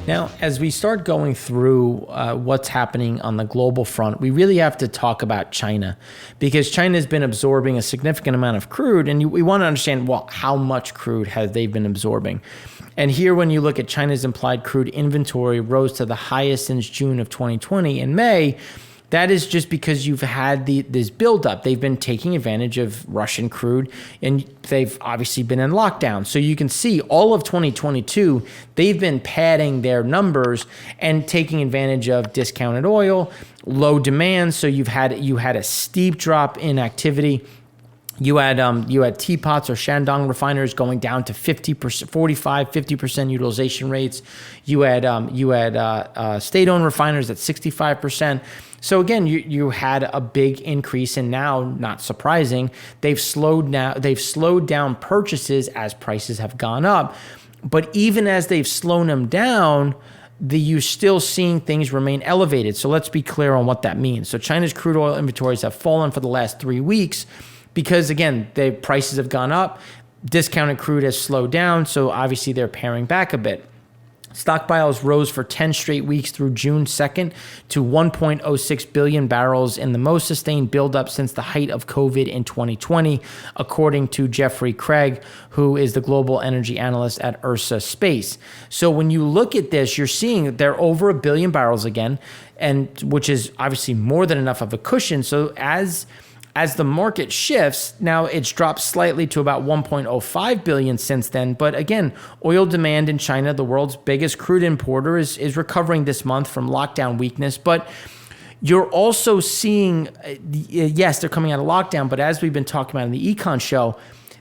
Now, as we start going through what's happening on the global front, we really have to talk about China, because China has been absorbing a significant amount of crude, and we want to understand, well, how much crude have they been absorbing? And here, when you look at China's implied crude inventory, rose to the highest since June of 2020 in May. That is just because you've had this buildup. They've been taking advantage of Russian crude, and they've obviously been in lockdown. So you can see all of 2022, they've been padding their numbers and taking advantage of discounted oil, low demand. So you had a steep drop in activity. You had teapots or Shandong refiners going down to 50%, 45, 50% utilization rates. You had state-owned refiners at 65%. So again, you had a big increase, and now, not surprising, they've slowed down purchases as prices have gone up. But even as they've slowed them down, you're still seeing things remain elevated. So let's be clear on what that means. So China's crude oil inventories have fallen for the last 3 weeks because, again, the prices have gone up. Discounted crude has slowed down, so obviously they're paring back a bit. Stockpiles rose for 10 straight weeks through June 2nd to 1.06 billion barrels, in the most sustained buildup since the height of COVID in 2020, according to Jeffrey Craig, who is the global energy analyst at Ursa Space. So when you look at this, you're seeing they're over 1 billion barrels again, and which is obviously more than enough of a cushion. So as the market shifts, now it's dropped slightly to about 1.05 billion since then. But again, oil demand in China, the world's biggest crude importer, is recovering this month from lockdown weakness. But you're also seeing, yes, they're coming out of lockdown, but as we've been talking about in the Econ show,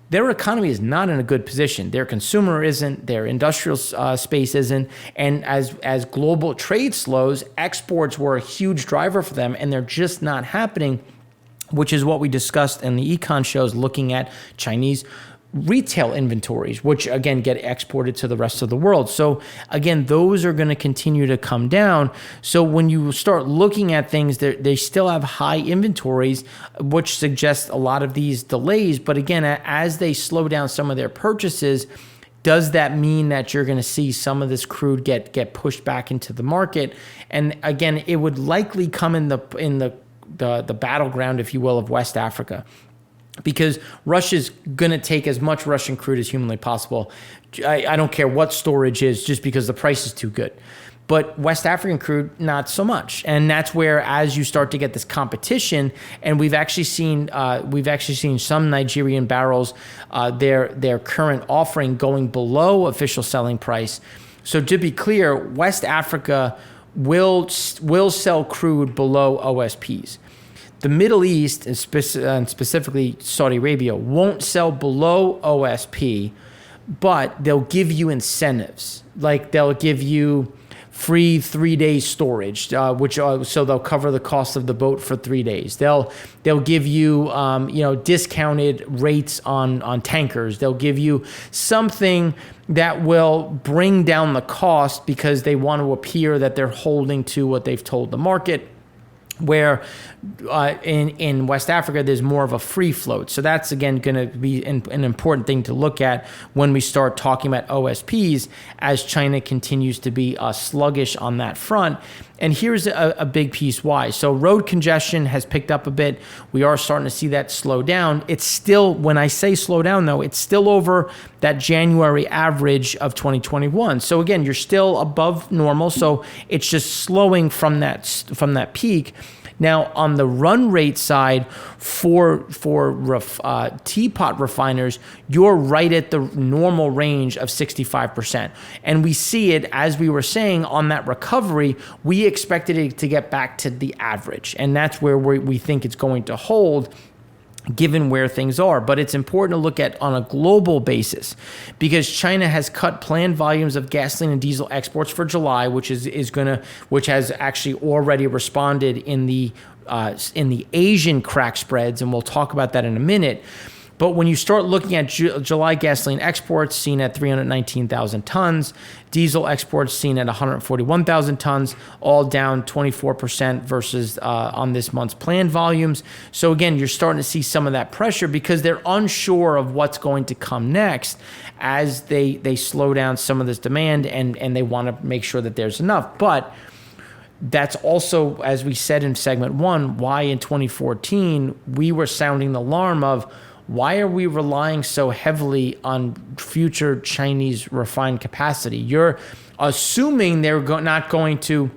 their economy is not in a good position. Their consumer isn't, their industrial space isn't, and as global trade slows, exports were a huge driver for them, and they're just not happening, which is what we discussed in the Econ shows, looking at Chinese retail inventories, which again get exported to the rest of the world. So again, those are going to continue to come down. So when you start looking at things, they still have high inventories, which suggests a lot of these delays. But again, as they slow down some of their purchases, does that mean that you're going to see some of this crude get pushed back into the market? And again, it would likely come in the battleground, if you will, of West Africa, because Russia's going to take as much Russian crude as humanly possible. I don't care what storage is, just because the price is too good. But West African crude, not so much. And that's where, as you start to get this competition, and we've actually seen some Nigerian barrels, their current offering going below official selling price. So to be clear, West Africa will sell crude below OSPs. The Middle East, and specifically Saudi Arabia, won't sell below OSP, but they'll give you incentives. Like they'll give you free 3-day storage, so they'll cover the cost of the boat for 3 days. They'll give you discounted rates on tankers. They'll give you something that will bring down the cost because they want to appear that they're holding to what they've told the market. Where in West Africa, there's more of a free float. So that's, again, going to be an important thing to look at when we start talking about OSPs, as China continues to be sluggish on that front. And here's a big piece why. So road congestion has picked up a bit. We are starting to see that slow down. It's still, when I say slow down, though, it's still over that January average of 2021. So again, you're still above normal. So it's just slowing from that peak. Now, on the run rate side for teapot refiners, you're right at the normal range of 65%. And we see it, as we were saying, on that recovery, we expected it to get back to the average. And that's where we think it's going to hold, given where things are. But it's important to look at on a global basis, because China has cut planned volumes of gasoline and diesel exports for July, which has actually already responded in the Asian crack spreads, and we'll talk about that in a minute. But when you start looking at July gasoline exports seen at 319,000 tons, diesel exports seen at 141,000 tons, all down 24% versus on this month's planned volumes. So again, you're starting to see some of that pressure because they're unsure of what's going to come next as they slow down some of this demand and they want to make sure that there's enough. But that's also, as we said in segment one, why in 2014 we were sounding the alarm of why are we relying so heavily on future Chinese refined capacity? You're assuming they're not going to.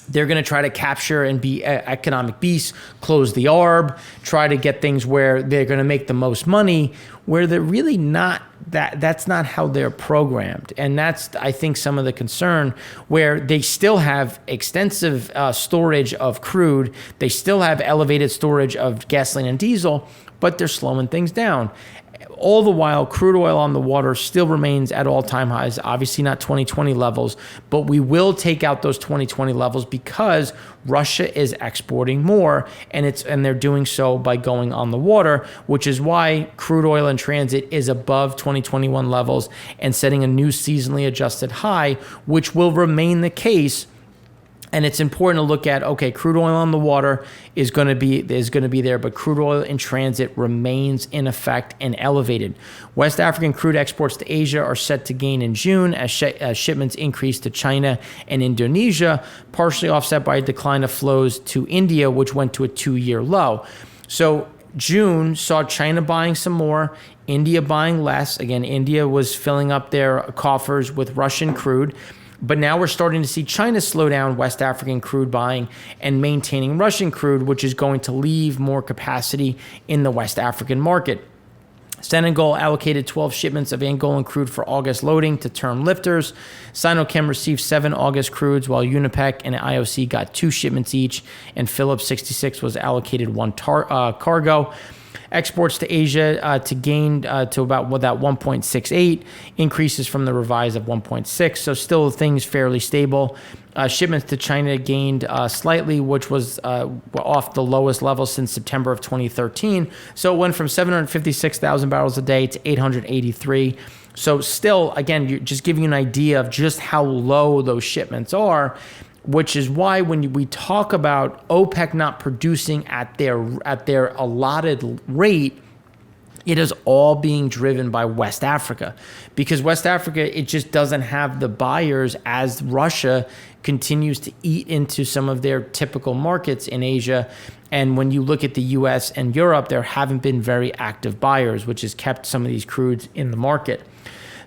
They're going to try to capture and be economic beasts, close the ARB, try to get things where they're going to make the most money, where they're really not. That's not how they're programmed. And that's, I think, some of the concern, where they still have extensive storage of crude. They still have elevated storage of gasoline and diesel, but they're slowing things down. All the while, crude oil on the water still remains at all-time highs. Obviously not 2020 levels, but we will take out those 2020 levels because Russia is exporting more, and they're doing so by going on the water, which is why crude oil in transit is above 2021 levels and setting a new seasonally adjusted high, which will remain the case. And it's important to look at, okay, crude oil on the water is going to be there, but crude oil in transit remains in effect and elevated. West African crude exports to Asia are set to gain in June as shipments increase to China and Indonesia, partially offset by a decline of flows to India, which went to a 2-year low. So June saw China buying some more, India buying less. Again, India was filling up their coffers with Russian crude. But now we're starting to see China slow down West African crude buying and maintaining Russian crude, which is going to leave more capacity in the West African market. Senegal allocated 12 shipments of Angolan crude for August loading to term lifters. Sinochem received 7 August crudes, while Unipec and IOC got 2 shipments each, and Phillips 66 was allocated 1 cargo. Exports to Asia to gain to about that 1.68, increases from the revise of 1.6, so still things fairly stable. Shipments to China gained slightly, which was off the lowest level since September of 2013. So it went from 756,000 barrels a day to 883. So still, again, just giving you an idea of just how low those shipments are, which is why when we talk about OPEC not producing at their allotted rate, it is all being driven by West Africa, because West Africa, it just doesn't have the buyers as Russia continues to eat into some of their typical markets in Asia. And when you look at the US and Europe, there haven't been very active buyers, which has kept some of these crudes in the market.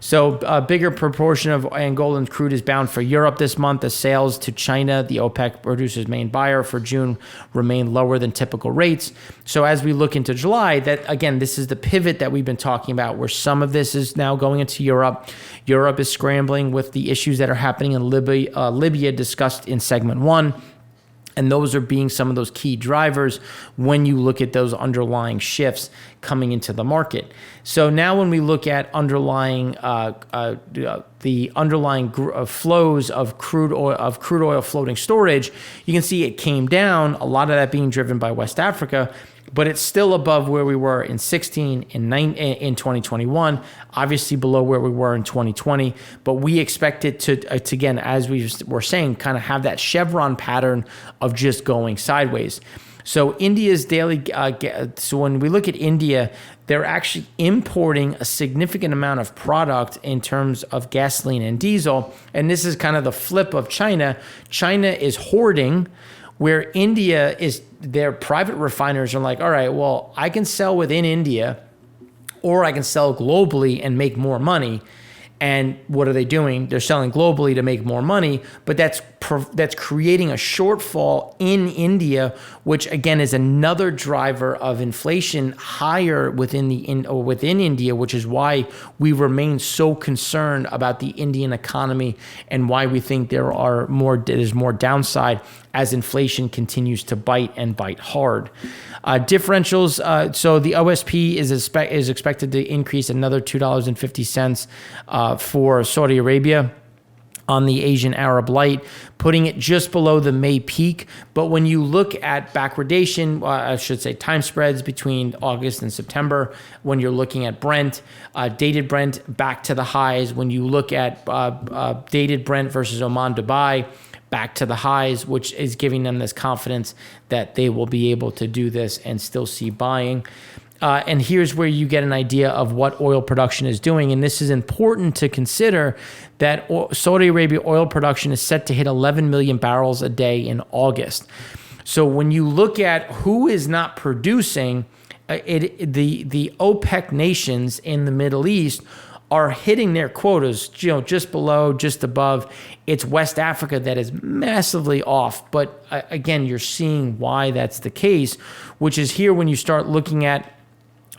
So a bigger proportion of Angolan crude is bound for Europe this month. The sales to China, the OPEC producer's main buyer, for June remain lower than typical rates. So as we look into July, that again, this is the pivot that we've been talking about, where some of this is now going into Europe. Europe is scrambling with the issues that are happening in Libya discussed in segment 1. And those are being some of those key drivers when you look at those underlying shifts coming into the market. So now when we look at underlying the underlying flows of crude oil floating storage, you can see it came down, a lot of that being driven by West Africa, but it's still above where we were in 16, in 2021, obviously below where we were in 2020. But we expect it to again, as we were saying, kind of have that chevron pattern of just going sideways. So India's daily, so when we look at India, they're actually importing a significant amount of product in terms of gasoline and diesel. And this is kind of the flip of China. China is hoarding, where India is, their private refiners are like, all right, well, I can sell within India or I can sell globally and make more money. And what are they doing? They're selling globally to make more money, but that's creating a shortfall in India, which again is another driver of inflation higher within India, which is why we remain so concerned about the Indian economy and why we think there's more downside as inflation continues to bite hard. Differentials, so the OSP is expected to increase another $2.50 for Saudi Arabia. on the Asian Arab Light, putting it just below the May peak. But when you look at backwardation, I should say time spreads between August and September, when you're looking at Brent, dated Brent back to the highs. When you look at dated Brent versus Oman Dubai, back to the highs, which is giving them this confidence that they will be able to do this and still see buying. And here's where you get an idea of what oil production is doing. And this is important to consider that Saudi Arabia oil production is set to hit 11 million barrels a day in August. So when you look at who is not producing, the OPEC nations in the Middle East are hitting their quotas, just below, just above. It's West Africa that is massively off. But again, you're seeing why that's the case, which is here when you start looking at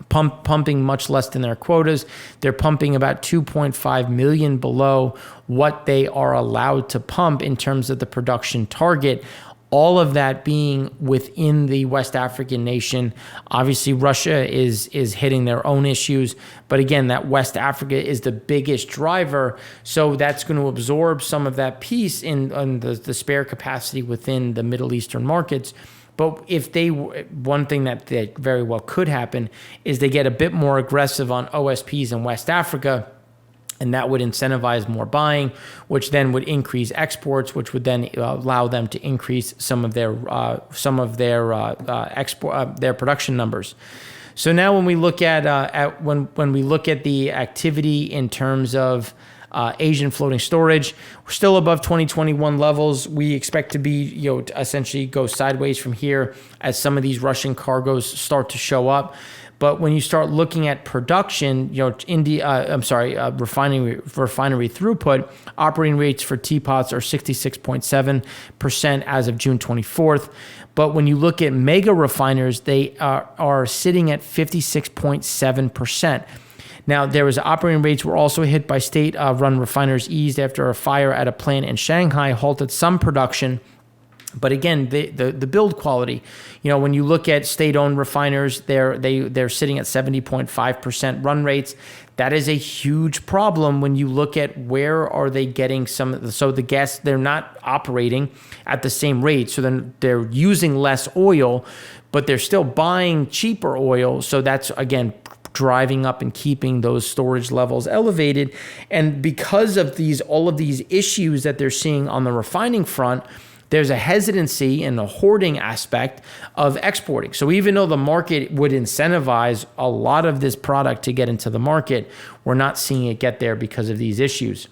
pumping much less than their quotas. They're pumping about 2.5 million below what they are allowed to pump in terms of the production target. All of that being within the West African nation. Obviously, Russia is hitting their own issues. But again, that West Africa is the biggest driver. So that's going to absorb some of that piece in the spare capacity within the Middle Eastern markets. But one thing that very well could happen is they get a bit more aggressive on OSPs in West Africa, and that would incentivize more buying, which then would increase exports, which would then allow them to increase some of their production numbers. So now when we look at when we look at the activity in terms of Asian floating storage, we're still above 2021 levels. We expect to be, essentially go sideways from here as some of these Russian cargoes start to show up. But when you start looking at production, refinery throughput, operating rates for teapots are 66.7% as of June 24th. But when you look at mega refiners, they are sitting at 56.7%. Now, there was operating rates were also hit by state-run refiners eased after a fire at a plant in Shanghai halted some production. But again, the build quality, when you look at state-owned refiners, they're sitting at 70.5% run rates. That is a huge problem when you look at where are they getting the gas, they're not operating at the same rate. So then they're using less oil, but they're still buying cheaper oil. So that's, again, driving up and keeping those storage levels elevated. And because of all of these issues that they're seeing on the refining front, there's a hesitancy and a hoarding aspect of exporting. So even though the market would incentivize a lot of this product to get into the market, we're not seeing it get there because of these issues.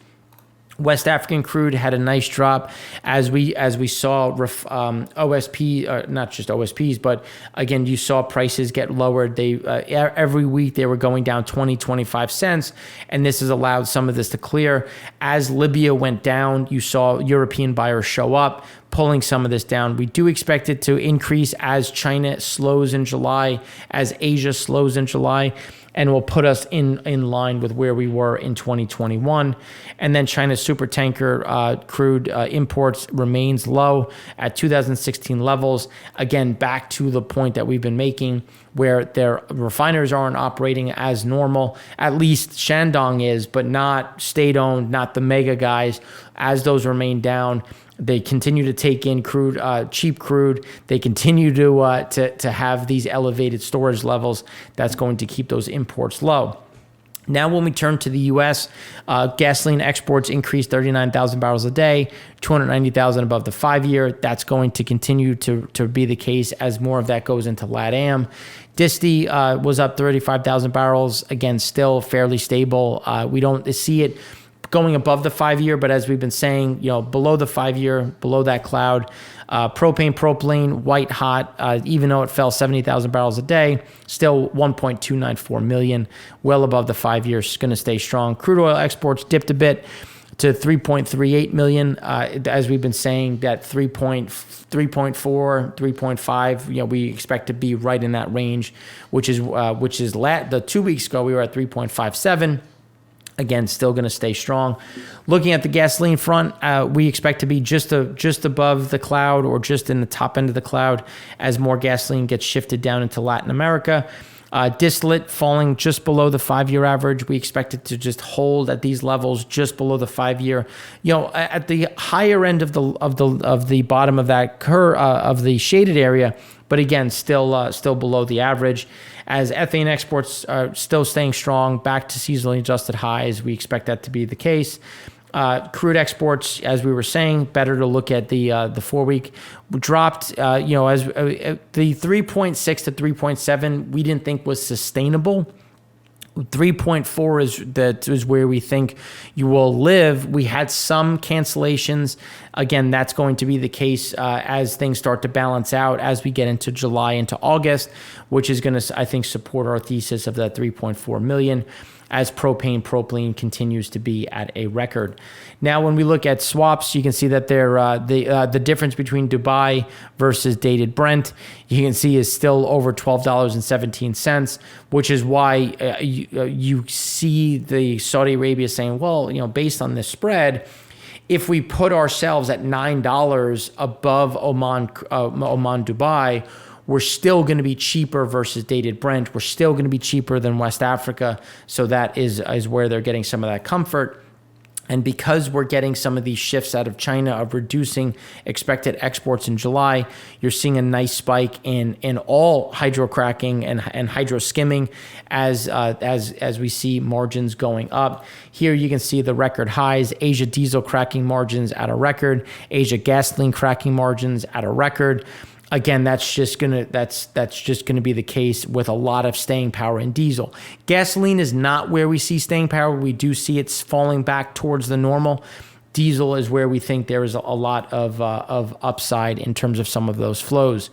West African crude had a nice drop as we saw OSP, not just OSPs, but again, you saw prices get lowered. They every week they were going down 20-25 cents, and this has allowed some of this to clear. As Libya went down, you saw European buyers show up, pulling some of this down. We do expect it to increase as China slows in July, as Asia slows in July, and will put us in line with where we were in 2021. And then China's supertanker crude imports remains low at 2016 levels. Again, back to the point that we've been making, where their refiners aren't operating as normal. At least Shandong is, but not state-owned, not the mega guys. As those remain down, they continue to take in crude, cheap crude. They continue to have these elevated storage levels. That's going to keep those imports low. Now, when we turn to the U.S., gasoline exports increased 39,000 barrels a day, 290,000 above the 5-year. That's going to continue to be the case as more of that goes into LATAM. Disti was up 35,000 barrels. Again, still fairly stable. We don't see it going above the 5-year, but as we've been saying, below the 5-year, below that cloud. Propane, white hot, even though it fell 70,000 barrels a day, still 1.294 million, well above the 5-year, is going to stay strong. Crude oil exports dipped a bit to 3.38 million. As we've been saying, that 3.4, 3.5, we expect to be right in that range, which is the 2 weeks ago, we were at 3.57. Again, still going to stay strong. Looking at the gasoline front, we expect to be just above the cloud or just in the top end of the cloud as more gasoline gets shifted down into Latin America. Distillate falling just below the 5-year average. We expect it to just hold at these levels just below the 5-year. At the higher end of the bottom of that curve of the shaded area, but again, still below the average. As ethane exports are still staying strong, back to seasonally adjusted highs, we expect that to be the case. Crude exports, as we were saying, better to look at the 4-week. Dropped, as the 3.6 to 3.7, we didn't think was sustainable. 3.4 is where we think you will live. We had some cancellations. Again, that's going to be the case as things start to balance out as we get into July into August, which is going to, I think, support our thesis of that 3.4 million as propane continues to be at a record. Now, when we look at swaps, you can see that the difference between Dubai versus dated Brent, you can see is still over $12.17, which is why you see the Saudi Arabia saying, well, based on this spread, if we put ourselves at $9 above Oman Dubai, we're still going to be cheaper versus dated Brent. We're still going to be cheaper than West Africa. So that is where they're getting some of that comfort. And because we're getting some of these shifts out of China of reducing expected exports in July, you're seeing a nice spike in all hydrocracking and hydroskimming as we see margins going up. Here you can see the record highs, Asia diesel cracking margins at a record, Asia gasoline cracking margins at a record. Again, that's just gonna be the case with a lot of staying power in diesel. Gasoline is not where we see staying power. We do see it's falling back towards the normal. Diesel is where we think there is a lot of upside in terms of some of those flows.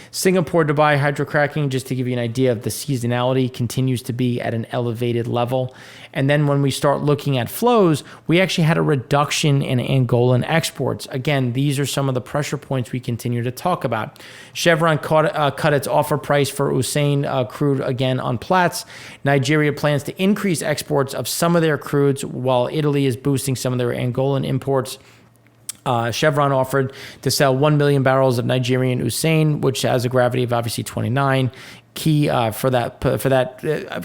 Singapore Dubai hydrocracking, just to give you an idea of the seasonality, continues to be at an elevated level. And then when we start looking at flows, we actually had a reduction in Angolan exports. Again, these are some of the pressure points we continue to talk about. Chevron cut its offer price for Hussein crude again on Platts. Nigeria plans to increase exports of some of their crudes while Italy is boosting some of their Angolan imports. Chevron offered to sell 1 million barrels of Nigerian Hussein, which has a gravity of obviously 29. Key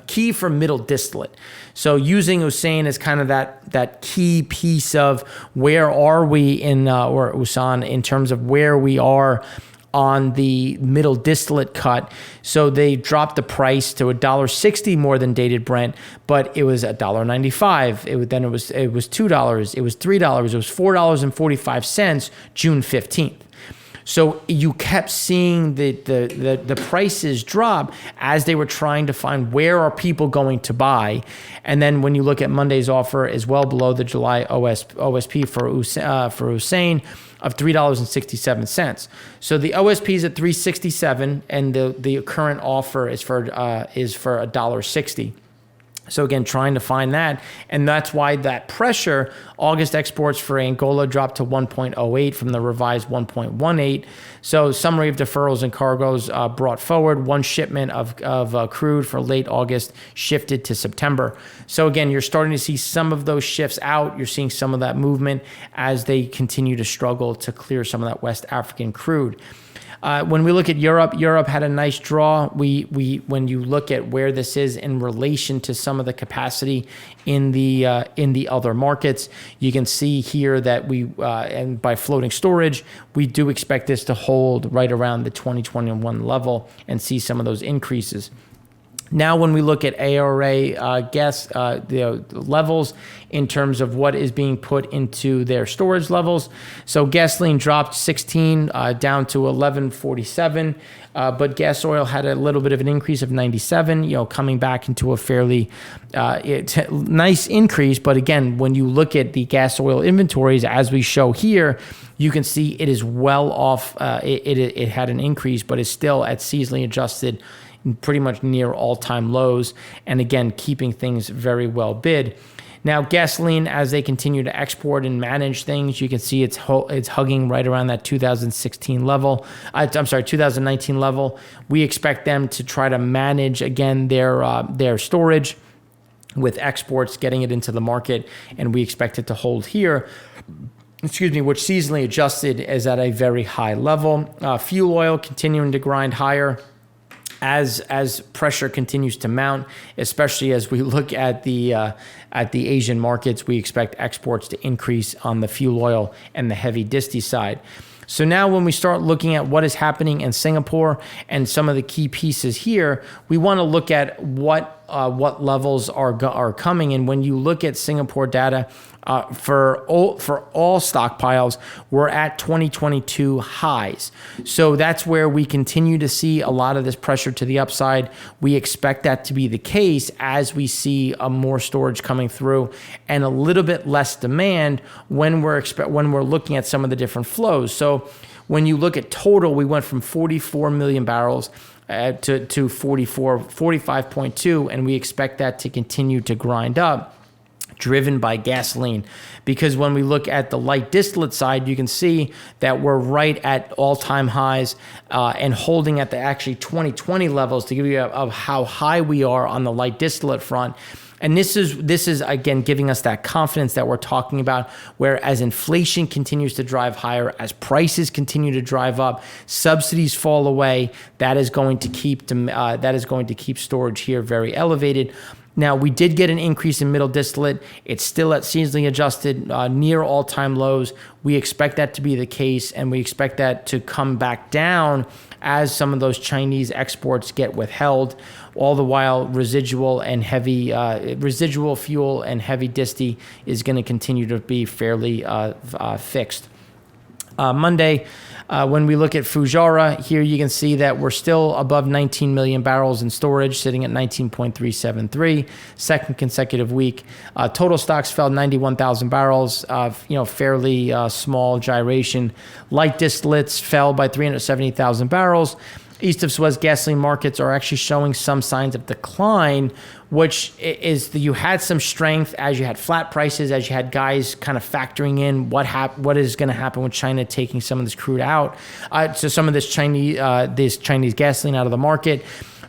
key for middle distillate. So using Hussein as kind of that key piece of where are we in or Usan in terms of where we are on the middle distillate cut. So they dropped the price to $1.60 more than dated Brent, but it was $1.95. It was $2. It was $3. It was $4.45 June 15th. So you kept seeing the prices drop as they were trying to find where are people going to buy. And then when you look at Monday's offer is well below the July OSP for Hussein of $3.67. So the OSP is at $3.67 and the current offer is for $1.60. So again, trying to find that. And that's why that pressure, August exports for Angola dropped to 1.08 from the revised 1.18. So summary of deferrals and cargoes brought forward. One shipment of crude for late August shifted to September. So again, you're starting to see some of those shifts out. You're seeing some of that movement as they continue to struggle to clear some of that West African crude. When we look at Europe had a nice draw. When you look at where this is in relation to some of the capacity in the other markets, you can see here that and by floating storage, we do expect this to hold right around the 2021 level and see some of those increases. Now, when we look at ARA the levels in terms of what is being put into their storage levels, so gasoline dropped 16 down to 1147, but gas oil had a little bit of an increase of 97, coming back into a fairly nice increase. But again, when you look at the gas oil inventories, as we show here, you can see it is well off. It had an increase, but is still at seasonally adjusted pretty much near all-time lows, and again, keeping things very well bid. Now, gasoline, as they continue to export and manage things, you can see it's hugging right around that 2019 level. We expect them to try to manage, again, their storage with exports, getting it into the market, and we expect it to hold here. Which seasonally adjusted is at a very high level. Fuel oil continuing to grind higher. as pressure continues to mount, especially as we look at the Asian markets, we expect exports to increase on the fuel oil and the heavy disti side. So now when we start looking at what is happening in Singapore and some of the key pieces here, we want to look at what levels are coming. And when you look at Singapore data, for all stockpiles, we're at 2022 highs. So that's where we continue to see a lot of this pressure to the upside. We expect that to be the case as we see more storage coming through and a little bit less demand when we're looking at some of the different flows. So when you look at total, we went from 44 million barrels to 45.2, and we expect that to continue to grind up, driven by gasoline. Because when we look at the light distillate side, you can see that we're right at all-time highs and holding at the actually 2020 levels to give you of how high we are on the light distillate front. And this is again giving us that confidence that we're talking about, where as inflation continues to drive higher, as prices continue to drive up, subsidies fall away, that is going to keep storage here very elevated. Now, we did get an increase in middle distillate. It's still at seasonally adjusted, near all-time lows. We expect that to be the case, and we expect that to come back down as some of those Chinese exports get withheld. All the while, residual fuel and heavy disti is going to continue to be fairly fixed. Monday, when we look at Fujairah, here you can see that we're still above 19 million barrels in storage, sitting at 19.373, second consecutive week. Total stocks fell 91,000 barrels, fairly small gyration. Light distillates fell by 370,000 barrels. East of Suez gasoline markets are actually showing some signs of decline, which is you had some strength as you had flat prices, as you had guys kind of factoring in what is going to happen with China taking some of this crude out, so some of this Chinese gasoline out of the market.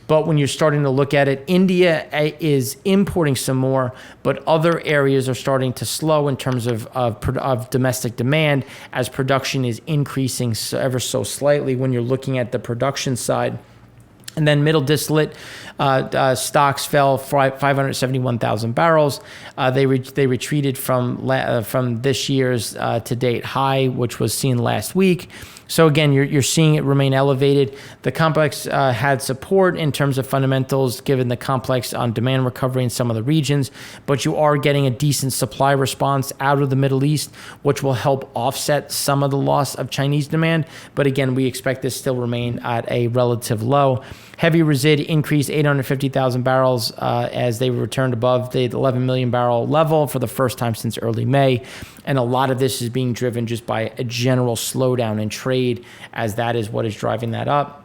But when you're starting to look at it, India is importing some more, but other areas are starting to slow in terms of domestic demand as production is increasing ever so slightly when you're looking at the production side. And then middle distillate stocks fell 571,000 barrels. They retreated from this year's to date high, which was seen last week. So again, you're seeing it remain elevated. The complex had support in terms of fundamentals, given the complex on demand recovery in some of the regions, but you are getting a decent supply response out of the Middle East, which will help offset some of the loss of Chinese demand. But again, we expect this still remain at a relative low. Heavy resid increased 850,000 barrels as they returned above the 11 million barrel level for the first time since early May. And a lot of this is being driven just by a general slowdown in trade, as that is what is driving that up.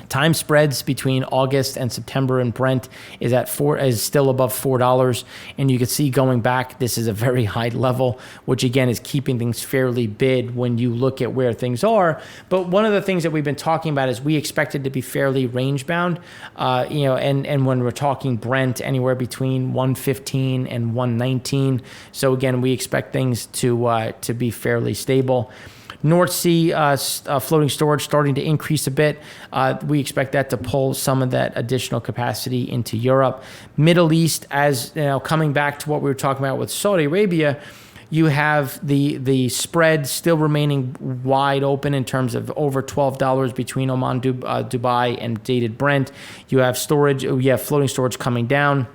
Time spreads between August and September in Brent is still above $4, and you can see going back, this is a very high level, which again is keeping things fairly bid when you look at where things are. But one of the things that we've been talking about is we expect it to be fairly range bound, and when we're talking Brent, anywhere between 115 and 119. So again, we expect things to be fairly stable. North Sea floating storage starting to increase a bit. We expect that to pull some of that additional capacity into Europe. Middle East, as coming back to what we were talking about with Saudi Arabia, you have the spread still remaining wide open in terms of over $12 between Oman, Dubai, and dated Brent. You have floating storage coming down,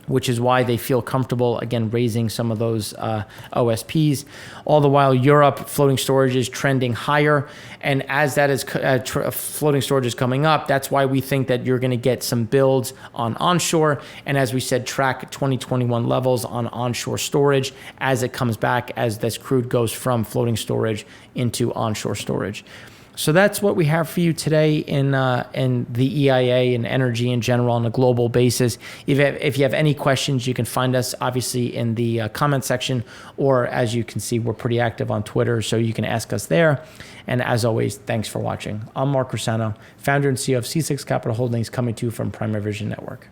which is why they feel comfortable, again, raising some of those OSPs. All the while, Europe floating storage is trending higher. And as that is floating storage is coming up, that's why we think that you're going to get some builds on onshore. And as we said, track 2021 levels on onshore storage as it comes back, as this crude goes from floating storage into onshore storage. So that's what we have for you today in the EIA and energy in general on a global basis. If you have any questions, you can find us obviously in the comment section, or as you can see, we're pretty active on Twitter, so you can ask us there. And as always, thanks for watching. I'm Mark Rossano, founder and CEO of C6 Capital Holdings, coming to you from Primary Vision Network.